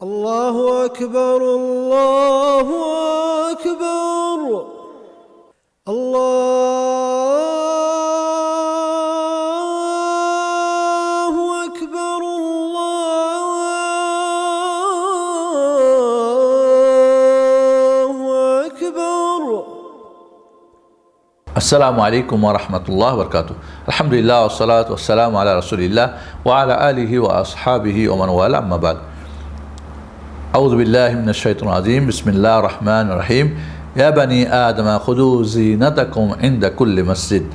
الله أكبر الله أكبر الله أكبر الله أكبر আসসালামু আলাইকুম ওয়া রাহমাতুল্লাহি ওয়া বারাকাতুহু। আলহামদুলিল্লাহ ওয়া সলাতু ওয়া সালামু আলা রাসূলিল্লাহ ওয়া আলা আলিহি ওয়া আসহাবিহি ওয়া মান ওয়ালা, আম্মা বাদ। আউযু বিল্লাহি মিনাশ শাইতানির রাজীম। বিসমিল্লাহির রহমানির রহিম। ইয়া বানি আদম খুযু যিনাতাকুম ইনদা কুল্লি মসজিদ।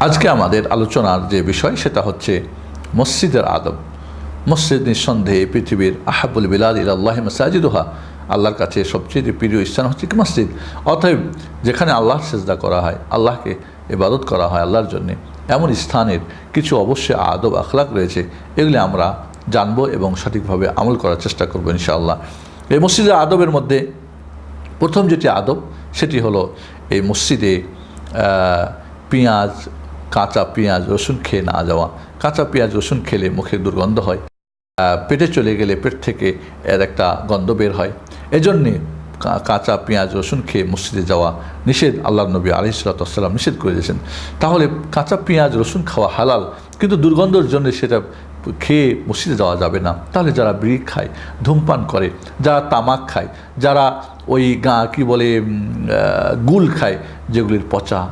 আজকে আমাদের আলোচনার যে বিষয় সেটা হচ্ছে মসজিদের আদব। মসজিদ নিঃসন্দেহে পৃথিবীর আহাবুল বিলাদ ইলাল্লাহি মাসাজিদুহা, আল্লাহর কাছে সবচেয়ে প্রিয় স্থান হচ্ছে কি মসজিদ। অতএব যেখানে আল্লাহর সেজদা করা হয়, আল্লাহকে ইবাদত করা হয় আল্লাহর জন্যে, এমন স্থানের কিছু অবশ্যই আদব আখলাক রয়েছে, এগুলি আমরা জানবো এবং সঠিকভাবে আমল করার চেষ্টা করবো ইনশাআল্লাহ। এই মসজিদের আদবের মধ্যে প্রথম যেটি আদব সেটি হলো এই মসজিদে পেঁয়াজ, কাঁচা পেঁয়াজ রসুন খেয়ে না যাওয়া। কাঁচা পেঁয়াজ রসুন খেলে মুখে দুর্গন্ধ হয়, পেটে চলে গেলে পেট থেকে এর একটা গন্ধ বের হয়। এজন্যে কাঁচা পেঁয়াজ রসুন খেয়ে মসজিদে যাওয়া নিষেধ। আল্লাহ নবী আলাইহিস সালাতু ওয়াস সালাম নিষেধ করে দিয়েছেন। তাহলে কাঁচা পেঁয়াজ রসুন খাওয়া হালাল, কিন্তু দুর্গন্ধের জন্য সেটা খেয়ে মসজিদে যাওয়া যাবে না। তাহলে যারা বিড়ি খায়, ধূমপান করে, যারা তামাক খায়, যারা ওই কী বলে গুল খায়, যেগুলির পচা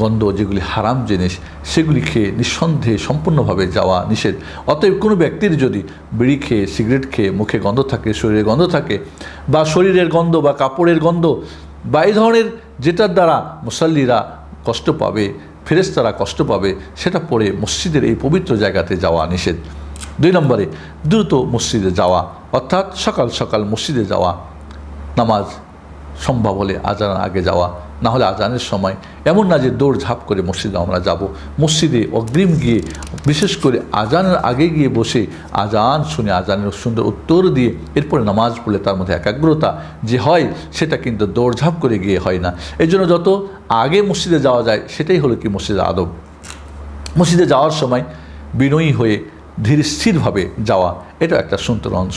গন্ধ, যেগুলি হারাম জিনিস, সেগুলি খেয়ে নিঃসন্দেহে সম্পূর্ণভাবে যাওয়া নিষেধ। অতএব কোনো ব্যক্তির যদি বিড়ি খেয়ে, সিগারেট খেয়ে মুখে গন্ধ থাকে, শরীরে গন্ধ থাকে, বা শরীরের গন্ধ বা কাপড়ের গন্ধ বা এই ধরনের যেটার দ্বারা মুসাল্লিরা কষ্ট পাবে, ফেরেশতারা কষ্ট পাবে, সেটা পরে মসজিদের এই পবিত্র জায়গাতে যাওয়া নিষেধ। 2 নম্বরে দ্রুত মসজিদে যাওয়া, অর্থাৎ সকাল সকাল মসজিদে যাওয়া, নামাজ সম্ভব হলে আজানের আগে যাওয়া, না হলে আজানের সময়। এমন না যে দৌড় ঝাঁপ করে মসজিদে আমরা যাব, মসজিদে অগ্রিম গিয়ে, বিশেষ করে আজানের আগে গিয়ে বসে আজান শুনে আজানের সুন্দর উত্তর দিয়ে এরপরে নামাজ পড়লে তার মধ্যে একাগ্রতা যে হয়, সেটা কিন্তু দৌড়ঝাঁপ করে গিয়ে হয় না। এই জন্য যত আগে মসজিদে যাওয়া যায় সেটাই হলো কি মসজিদের আদব। মসজিদে যাওয়ার সময় বিনয়ী হয়ে ধীর স্থিরভাবে যাওয়া, এটা একটা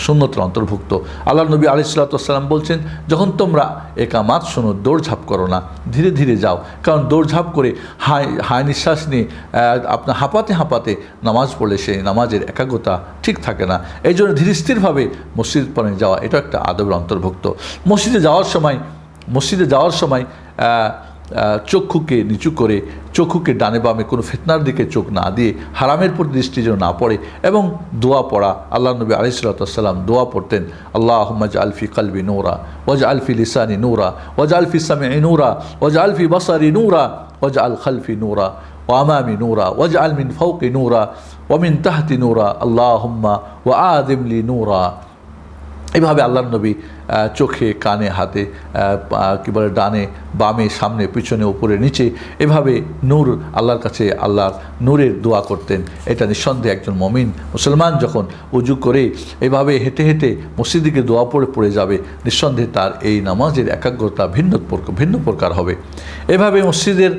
সুন্নতের অন্তর্ভুক্ত। আল্লাহ নবী আলাইহিস সালাতু ওয়াস সালাম বলছেন, যখন তোমরা একামাত শোনো, দৌড়ঝাঁপ করো না, ধীরে ধীরে যাও। কারণ দৌড়ঝাঁপ করে হাই নিঃশ্বাস নিয়ে আপনার হাঁপাতে হাঁপাতে নামাজ পড়লে সেই নামাজের একাগ্রতা ঠিক থাকে না। এই জন্য ধীর স্থিরভাবে মসজিদ পড়ে যাওয়া, এটা একটা আদবের অন্তর্ভুক্ত। মসজিদে যাওয়ার সময় চক্ষুকে নিচু করে, চক্ষুকে ডানে বামে কোনো ফিতনার দিকে চোখ না দিয়ে হারামের প্রতি দৃষ্টি যেন না পড়ে, এবং দোয়া পড়া। আল্লাহ নবী আলাইহিস সালাতু ওয়াস সালাম দোয়া পড়তেন, আল্লাহুম্মা জাআল ফি কলবি নূরা ওয়াজআল ফি লিসানি নূরা ওয়াজআল ফি সামঈ নূরা ওয়াজআল ফি বসারি নূরা ওয়াজআল খালফি নূরা ওয়া আমামি নূরা ওয়াজআল মিন ফাওকি নূরা ওয়া মিন তাহতি নূরা আল্লাহুম্মা ওয়া আযিম লি নূরা। এভাবে আল্লাহ নবী চোখে, কানে, হাতে, কী বলে, ডানে বামে, সামনে পিছনে, উপরে নিচে, এভাবে নূর আল্লাহর কাছে, আল্লাহর নূরের দোয়া করতেন। এটা নিঃসন্দেহে একজন মুমিন মুসলমান যখন উজু করে এভাবে হেঁটে হেঁটে মসজিদে দোয়া পড়ে যাবে, নিঃসন্দেহে তার এই নামাজের একাগ্রতা ভিন্ন প্রকার হবে। এভাবে মসজিদের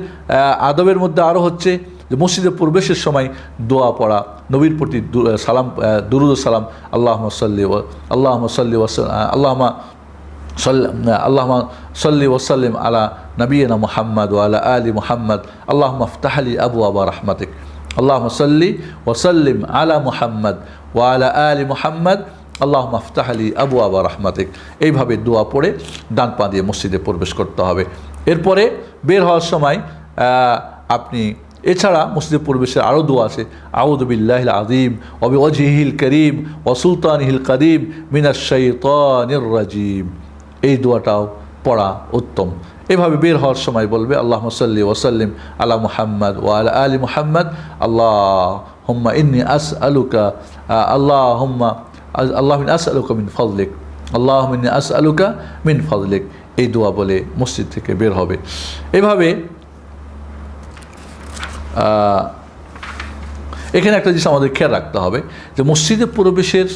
আদবের মধ্যে আরও হচ্ছে যে মসজিদে প্রবেশের সময় দোয়া পড়া, নবীর প্রতি সালাম, দুরুদ সালাম, আল্লাহুম্মা সাল্লি ওয়া সাল্লিম আলা নবিয়িনা মুহাম্মদ ওয়া আলা আলি মুহাম্মদ, আল্লাহুম্মা ইফতাহ লি আবওয়াবা রাহমাতিক, আল্লাহুম্মা সাল্লি ওয়া সাল্লিম আলা মুহাম্মদ ওয়া আলা আলি মুহাম্মদ, আল্লাহুম্মা ইফতাহ লি আবওয়াবা রাহমাতিক। এইভাবে দোয়া পড়ে ডান পা দিয়ে মসজিদে প্রবেশ করতে হবে। এরপরে বের হওয়ার সময় আপনি এছাড়া মসজিদে প্রবেশের আরও দোয়া আছে, আউযু বিল্লাহিল আযীম ওয়া বিওয়াজহিল কারীম ওয়া সুলতানিহিল কাদীম মিনাশ শাইতানির রাজীম। এই দোয়াটাও পড়া উত্তম। এভাবে বের হওয়ার সময় বলবে, আল্লাহুম্মা সাল্লি ওয়া সাল্লিম আলা মুহাম্মদ ওয়া আলা আলি মুহাম্মদ, আল্লাহুম্মা ইন্নী আসআলুকা আল্লাহুম্মা আসআলুকা মিন ফাদলিক, আল্লাহুম্মা ইন্নী আসআলুকা মিন ফাদলিক। এই দোয়া বলে মসজিদ থেকে বের হবে। এভাবে এখানে একটা জিনিস আমাদের খেয়াল রাখতে হবে যে মসজিদে প্রবেশের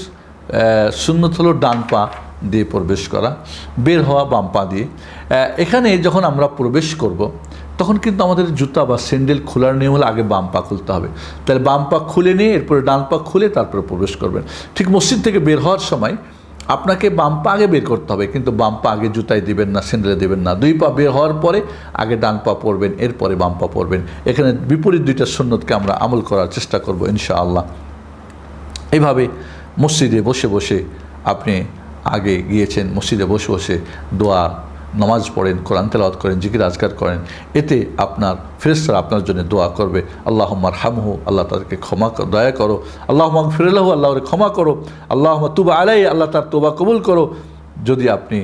সুন্নত হলো ডান পা দিয়ে প্রবেশ করা, বের হওয়া বাম পা দিয়ে। এখানে যখন আমরা প্রবেশ করব, তখন কিন্তু আমাদের জুতা বা স্যান্ডেল খোলার নিয়ম হলে আগে বাম পা খুলতে হবে। তাহলে বাম পা খুলে নিয়ে এরপরে ডান পা খুলে তারপরে প্রবেশ করবেন। ঠিক মসজিদ থেকে বের হওয়ার সময় আপনাকে বাম পা আগে বের করতে হবে, কিন্তু বাম পা আগে জুতায় দিবেন না, স্যান্ডেলে দিবেন না। দুই পা বের হওয়ার পরে আগে ডান পা পরবেন, এরপরে বাম পা পরবেন। এখানে বিপরীত দুইটা সুন্নতকে আমরা আমল করার চেষ্টা করব ইনশাআল্লাহ। এইভাবে মসজিদে বসে বসে আপনি আগে গিয়েছেন, মসজিদে বসে বসে দোয়া নামাজ পড়েন, কোরআন তেলাওয়াত করেন, জিকির আজকার করেন। এতে আপনার ফেরেশতারা আপনার জন্য দোয়া করবে, আল্লাহুম্মা আরহামহু, আল্লাহ তাদেরকে দয়া করো, আল্লাহুম্মা গফিরলাহু, আল্লাহ ওরে ক্ষমা করো, আল্লাহুম্মা তুব আলাইহি, আল্লাহ তার তোবা কবুল করো। যদি আপনি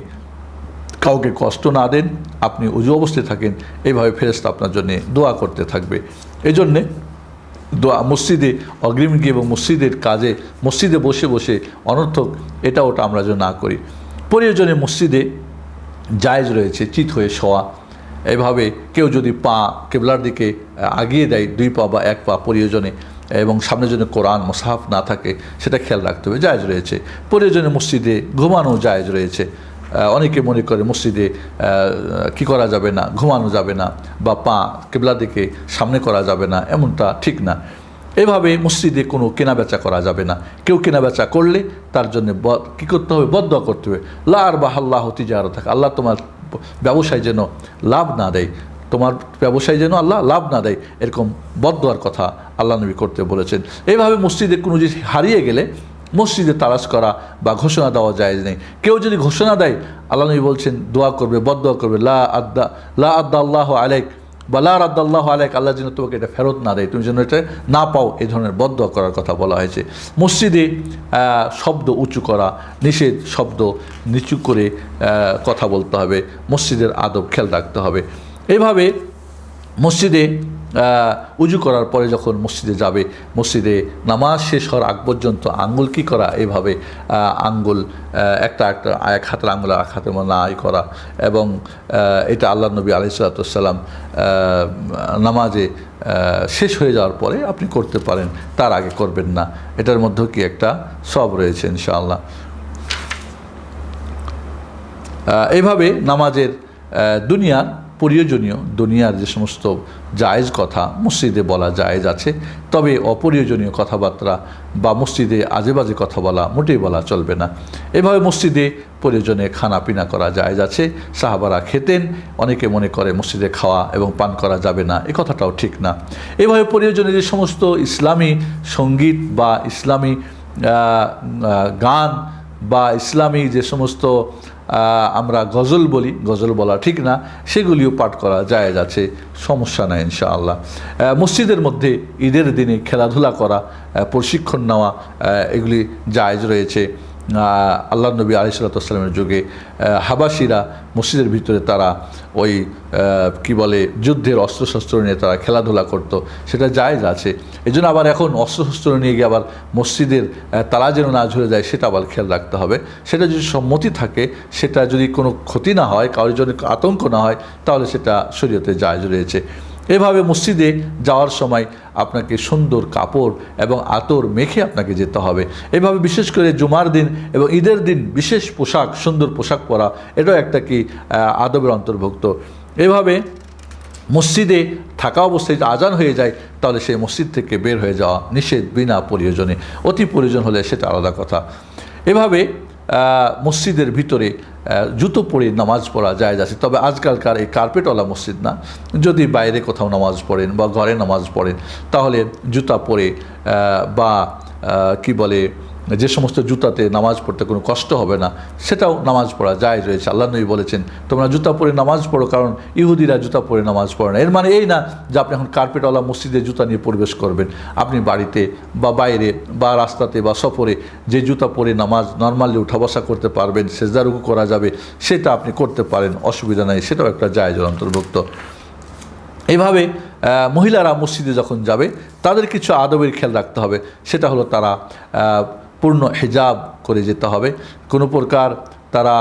কাউকে কষ্ট না দেন, আপনি উজু অবস্থায় থাকেন, এইভাবে ফেরেশতা আপনার জন্য দোয়া করতে থাকবে। এই জন্যে দোয়া মসজিদে অগ্রিম গিয়ে এবং মসজিদের কাজে মসজিদে বসে বসে অনর্থক এটা ওটা আমরা যেন না করি। প্রয়োজনে মসজিদে জায়েজ রয়েছে চিত হয়ে শোয়া। এভাবে কেউ যদি পা কেবলার দিকে আগিয়ে দেয়, দুই পা বা এক পা প্রয়োজনে, এবং সামনে যেন কোরআন মুসহাফ না থাকে সেটা খেয়াল রাখতে হবে, জায়েজ রয়েছে। প্রয়োজনে মসজিদে ঘুমানো জায়েজ রয়েছে। অনেকে মনে করে মসজিদে কি করা যাবে না, ঘুমানো যাবে না, বা পা কেবলার দিকে সামনে করা যাবে না, এমনটা ঠিক না। এভাবে মসজিদে কোনো কেনাবেচা করা যাবে না। কেউ কেনাবেচা করলে তার জন্য কী করতে হবে, বদদোয়া করতে হবে। লা আরবাহাল্লাহু তিজারাতাক, আল্লাহ তোমার ব্যবসায় যেন লাভ না দেয়, তোমার ব্যবসায় যেন আল্লাহ লাভ না দেয়, এরকম বদদোয়ার কথা আল্লাহ নবী করতে বলেছেন। এইভাবে মসজিদে কোনো জিনিস হারিয়ে গেলে মসজিদে তালাশ করা বা ঘোষণা দেওয়া জায়েজ নেই। কেউ যদি ঘোষণা দেয়, আল্লাহ নবী বলছেন দোয়া করবে, বদদোয়া করবে, লা আদ্দা আল্লাহু আলাইক বা লা রাদ্দাল্লাহু আলাইক, আল্লাহ যেন তোমাকে এটা ফেরত না দেয়, তুমি যেন এটা না পাও, এই ধরনের বদদোয়া করার কথা বলা হয়েছে। মসজিদে শব্দ উঁচু করা নিষেধ, শব্দ নিচু করে কথা বলতে হবে, মসজিদের আদব খেয়াল রাখতে হবে। এইভাবে মসজিদে উজু করার পরে যখন মসজিদে যাবে, মসজিদে নামাজ শেষ হওয়ার আগ পর্যন্ত আঙ্গুল কী করা, এইভাবে আঙ্গুল একটা এক হাতের আঙ্গুল এক হাতের নাই করা, এবং এটা আল্লাহ নবী আলাইহিস সালাতু ওয়াস সালাম নামাজে শেষ হয়ে যাওয়ার পরে আপনি করতে পারেন, তার আগে করবেন না। এটার মধ্যেও কি একটা সব রয়েছে ইনশাআল্লাহ। এইভাবে নামাজের দুনিয়ার যে সমস্ত জায়েজ কথা মসজিদে বলা জায়েজ আছে, তবে অপ্রয়োজনীয় কথাবার্তা বা মসজিদে আজেবাজে কথা বলা মোটেই বলা চলবে না। এভাবে মসজিদে প্রয়োজনে খানা পিনা করা জায়েজ আছে, সাহাবারা খেতেন। অনেকে মনে করে মসজিদে খাওয়া এবং পান করা যাবে না, এ কথাটাও ঠিক না। এভাবে প্রয়োজনে যে সমস্ত ইসলামী সঙ্গীত বা ইসলামী গান বা ইসলামী যে সমস্ত আমরা গজল বলি, গজল বলা ঠিক না, সেগুলিও পাঠ করা জায়েজ আছে, সমস্যা নাই ইনশাআল্লাহ। মসজিদের মধ্যে ঈদের দিনে খেলাধুলা করা, প্রশিক্ষণ নেওয়া, এগুলি জায়েজ রয়েছে। আল্লাহ নবী আলাইহিস সালাতু ওয়াস সালামের যুগে হাবাসিরা মসজিদের ভিতরে তারা ওই কি বলে যুদ্ধের অস্ত্রশস্ত্র নিয়ে তারা খেলাধুলা করতো, সেটা জায়েজ আছে। এই জন্য আবার এখন অস্ত্রশস্ত্র নিয়ে গিয়ে আবার মসজিদের তালা যেন না ঝরে যায়, সেটা আবার খেয়াল রাখতে হবে। সেটা যদি সম্মতি থাকে, সেটা যদি কোনো ক্ষতি না হয়, কারোর জন্য আতঙ্ক না হয়, তাহলে সেটা শরীয়তে জায়েজ রয়েছে। এভাবে মসজিদে যাওয়ার সময় আপনাকে সুন্দর কাপড় এবং আতর মেখে আপনাকে যেতে হবে। এভাবে বিশেষ করে জুমার দিন এবং ঈদের দিন বিশেষ পোশাক, সুন্দর পোশাক পরা, এটাও একটা কি আদবের অন্তর্ভুক্ত। এভাবে মসজিদে থাকা অবস্থায় যদি আজান হয়ে যায়, তাহলে সেই মসজিদ থেকে বের হয়ে যাওয়া নিষেধ বিনা প্রয়োজনে। অতি প্রয়োজন হলে সেটা আলাদা কথা। এভাবে মসজিদের ভিতরে জুতো পরে নামাজ পড়া জায়েজ আছে, তবে আজকালকার এই কার্পেটওয়ালা মসজিদ না। যদি বাইরে কোথাও নামাজ পড়েন বা ঘরে নামাজ পড়েন, তাহলে জুতা পরে বা কি বলে যে সমস্ত জুতাতে নামাজ পড়তে কোনো কষ্ট হবে না, সেটাও নামাজ পড়া জায়েজ রয়েছে। আল্লাহ নবী বলেছেন তোমরা জুতা পরে নামাজ পড়ো, কারণ ইহুদিরা জুতা পরে নামাজ পড়ে না। এর মানে এই না যে আপনি এখন কার্পেটওয়ালা মসজিদে জুতা নিয়ে প্রবেশ করবেন। আপনি বাড়িতে বা বাইরে বা রাস্তাতে বা সফরে যে জুতা পরে নামাজ নর্মালি উঠা বসা করতে পারবেন, সেজদা রুকু করা যাবে, সেটা আপনি করতে পারেন, অসুবিধা নেই, সেটাও একটা জায়েজের অন্তর্ভুক্ত। এইভাবে মহিলারা মসজিদে যখন যাবে, তাদের কিছু আদবের খেয়াল রাখতে হবে। সেটা হলো তারা পূর্ণ হিজাব করে যেতে হবে, কোনো প্রকার তারা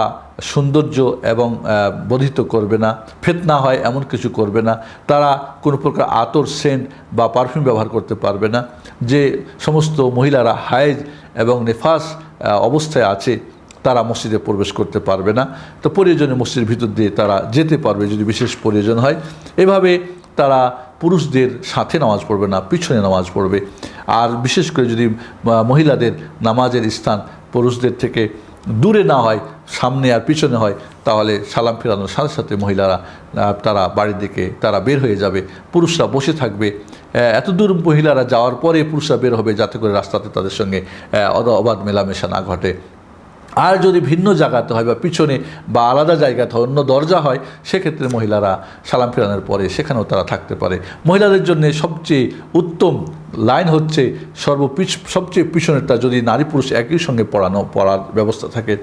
সৌন্দর্য এবং বর্ধিত করবে না, ফিতনা হয় এমন কিছু করবে না, তারা কোনো প্রকার আতর, সেন্ট বা পারফিউম ব্যবহার করতে পারবে না। যে সমস্ত মহিলারা হায়েজ এবং নেফাস অবস্থায় আছে, তারা মসজিদে প্রবেশ করতে পারবে না। তো প্রয়োজনে মসজিদের ভিতর দিয়ে তারা যেতে পারবে যদি বিশেষ প্রয়োজন হয়। এভাবে তারা পুরুষদের সাথে নামাজ পড়বে না, পিছনে নামাজ পড়বে। আর বিশেষ করে যদি মহিলাদের নামাজের স্থান পুরুষদের থেকে দূরে না হয়, সামনে আর পিছনে হয়, তাহলে সালাম ফেরানোর সাথে সাথে মহিলারা তারা বাড়ির দিকে তারা বের হয়ে যাবে, পুরুষরা বসে থাকবে। এত দূর মহিলারা যাওয়ার পরে পুরুষরা বের হবে, যাতে করে রাস্তাতে তাদের সঙ্গে অবাধ মেলামেশা না ঘটে। আর যদি ভিন্ন জায়গাতে হয় বা পিছনে বা আলাদা জায়গাতে হয়, অন্য দরজা হয়, সেক্ষেত্রে মহিলারা সালাম ফেরানোর পরে সেখানেও তারা থাকতে পারে। মহিলাদের জন্য সবচেয়ে উত্তম লাইন হচ্ছে সবচেয়ে পিছনেরটা, যদি নারী পুরুষ একই সঙ্গে পড়ার ব্যবস্থা থাকে।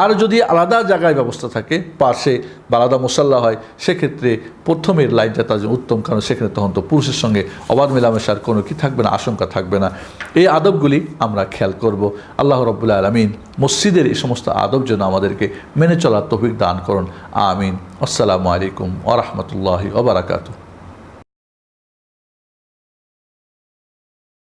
আর যদি আলাদা জায়গায় ব্যবস্থা থাকে, পাশে বা আলাদা মুসাল্লা হয়, সেক্ষেত্রে প্রথমের লাইনটা তার জন্য উত্তম, কারণ সেখানে তখন তো পুরুষের সঙ্গে অবাধ মেলামেশার কোনো কি থাকবে না, আশঙ্কা থাকবে না। এই আদবগুলি আমরা খেয়াল করব। আল্লাহ রাব্বুল আলামিন মসজিদের এই সমস্ত আদব যেন আমাদেরকে মেনে চলার তৌফিক দান করুন। আমিন। আসসালামু আলাইকুম ওয়া রাহমাতুল্লাহি ওয়া বারাকাতুহু।